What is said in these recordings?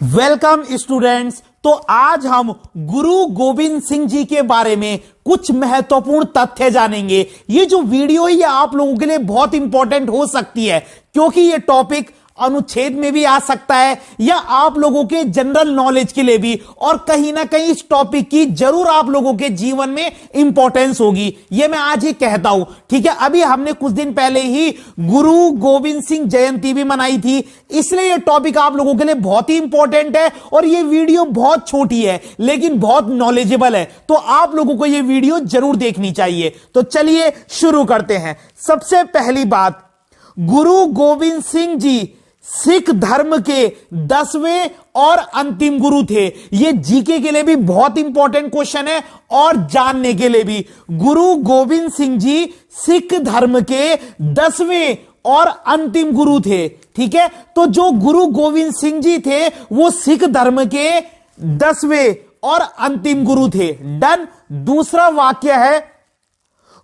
Welcome students. तो आज हम गुरु गोविंद सिंह जी के बारे में कुछ महत्वपूर्ण तथ्य जानेंगे। ये जो वीडियो है ये आप लोगों के लिए बहुत इंपॉर्टेंट हो सकती है क्योंकि ये टॉपिक अनुच्छेद में भी आ सकता है या आप लोगों के जनरल नॉलेज के लिए भी, और कहीं ना कहीं इस टॉपिक की जरूर आप लोगों के जीवन में इंपॉर्टेंस होगी। ये मैं आज ही कहता हूं, ठीक है। अभी हमने कुछ दिन पहले ही गुरु गोविंद सिंह जयंती भी मनाई थी, इसलिए ये टॉपिक आप लोगों के लिए बहुत ही इंपॉर्टेंट है। और ये वीडियो बहुत छोटी है लेकिन बहुत नॉलेजेबल है, तो आप लोगों को ये वीडियो जरूर देखनी चाहिए। तो चलिए शुरू करते हैं। सबसे पहली बात, गुरु गोविंद सिंह जी सिख धर्म के 10वें और अंतिम गुरु थे। यह जीके के लिए भी बहुत इंपॉर्टेंट क्वेश्चन है और जानने के लिए भी। गुरु गोविंद सिंह जी सिख धर्म के 10वें और अंतिम गुरु थे, ठीक है। तो जो गुरु गोविंद सिंह जी थे वो सिख धर्म के 10वें और अंतिम गुरु थे। डन। दूसरा वाक्य है,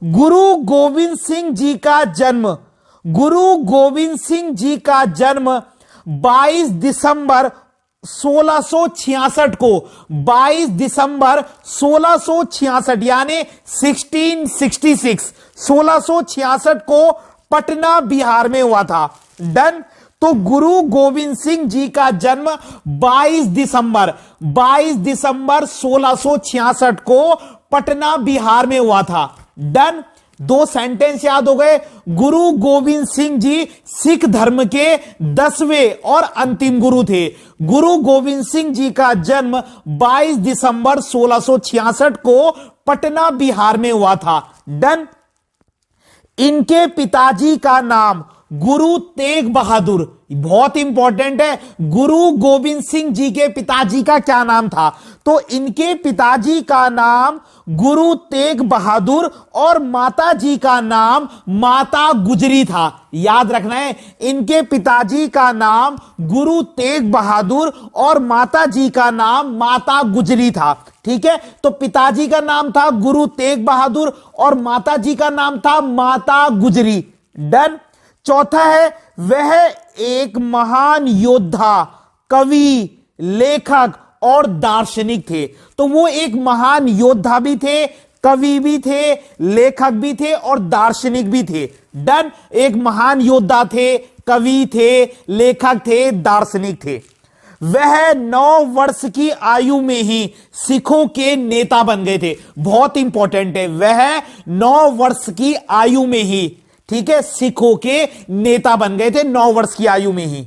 गुरु गोविंद सिंह जी का जन्म, गुरु गोविंद सिंह जी का जन्म 22 दिसंबर 1666 को, 22 दिसंबर 1666 यानी 1666 को पटना बिहार में हुआ था। डन। तो गुरु गोविंद सिंह जी का जन्म 22 दिसंबर 1666 को पटना बिहार में हुआ था। डन। दो सेंटेंस याद हो गए। गुरु गोविंद सिंह जी सिख धर्म के 10वें और अंतिम गुरु थे। गुरु गोविंद सिंह जी का जन्म 22 दिसंबर 1666 को पटना बिहार में हुआ था। डन। इनके पिताजी का नाम गुरु तेग बहादुर, बहुत इंपॉर्टेंट है। गुरु गोविंद सिंह जी के पिताजी का क्या नाम था? तो इनके पिताजी का नाम गुरु तेग बहादुर और माता जी का नाम माता गुजरी था। याद रखना है, इनके पिताजी का नाम गुरु तेग बहादुर और माता जी का नाम माता गुजरी था, ठीक है। तो पिताजी का नाम था गुरु तेग बहादुर और माता जी का नाम था माता गुजरी। डन। चौथा है, वह एक महान योद्धा, कवि, लेखक और दार्शनिक थे। तो वो एक महान योद्धा भी थे, कवि भी थे, लेखक भी थे और दार्शनिक भी थे। डन। एक महान योद्धा थे, कवि थे, लेखक थे, दार्शनिक थे। वह 9 वर्ष की आयु में ही सिखों के नेता बन गए थे। बहुत इंपॉर्टेंट है, वह 9 वर्ष की आयु में ही, ठीक है, सिखों के नेता बन गए थे 9 वर्ष की आयु में ही।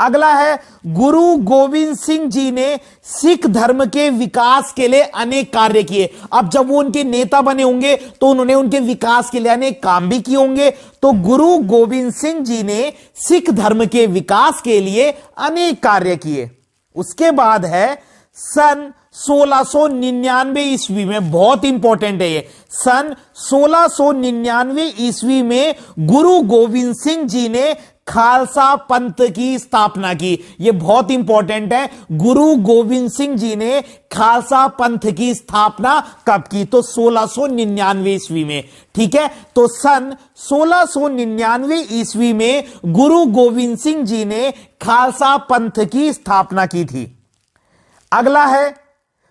अगला है, गुरु गोविंद सिंह जी ने सिख धर्म के विकास के लिए अनेक कार्य किए। अब जब वो उनके नेता बने होंगे तो उन्होंने उनके विकास के लिए अनेक काम भी किए होंगे। तो गुरु गोविंद सिंह जी ने सिख धर्म के विकास के लिए अनेक कार्य किए। उसके बाद है सन 1699 ईस्वी में, बहुत इंपॉर्टेंट है ये, सन 1699 ईस्वी में गुरु गोविंद सिंह जी ने खालसा पंथ की स्थापना की। यह बहुत इंपॉर्टेंट है, गुरु गोविंद सिंह जी ने खालसा पंथ की स्थापना कब की? तो 1699 ईस्वी में, ठीक है। तो सन 1699 ईस्वी में गुरु गोविंद सिंह जी ने खालसा पंथ की स्थापना की थी। अगला है,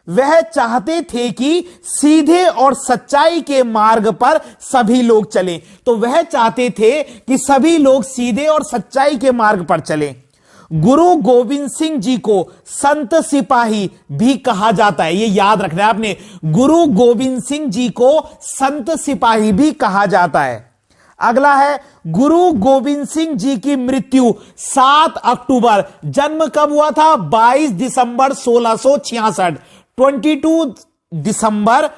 वह चाहते थे कि सीधे और सच्चाई के मार्ग पर सभी लोग चलें। तो वह चाहते थे कि सभी लोग सीधे और सच्चाई के मार्ग पर चलें। गुरु गोविंद सिंह जी को संत सिपाही भी कहा जाता है, यह याद रखना है आपने। गुरु गोविंद सिंह जी को संत सिपाही भी कहा जाता है। अगला है, गुरु गोविंद सिंह जी की मृत्यु 7 अक्टूबर, जन्म कब हुआ था? 22 दिसंबर 1666, 22 दिसंबर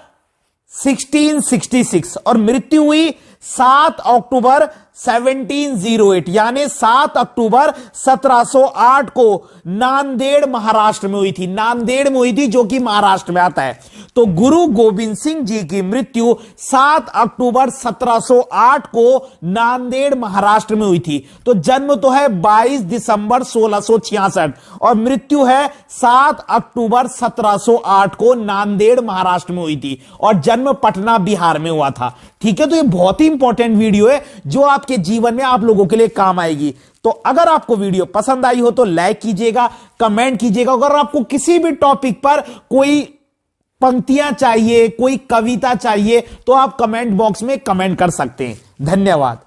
1666, और मृत्यु हुई 7 अक्टूबर 1708 यानी 7 अक्टूबर 1708 को नांदेड़ महाराष्ट्र में हुई थी। नांदेड़ में हुई थी जो कि महाराष्ट्र में आता है। तो गुरु गोविंद सिंह जी की मृत्यु 7 अक्टूबर 1708 को नांदेड़ महाराष्ट्र में हुई थी। तो जन्म तो है 22 दिसंबर 1666 और मृत्यु है 7 अक्टूबर 1708 को नांदेड़ महाराष्ट्र में हुई थी और जन्म पटना बिहार में हुआ था। ठीक है, तो ये बहुत ही इंपॉर्टेंट वीडियो है जो आप आपके जीवन में आप लोगों के लिए काम आएगी। तो अगर आपको वीडियो पसंद आई हो तो लाइक कीजिएगा, कमेंट कीजिएगा। अगर आपको किसी भी टॉपिक पर कोई पंक्तियां चाहिए, कोई कविता चाहिए, तो आप कमेंट बॉक्स में कमेंट कर सकते हैं। धन्यवाद।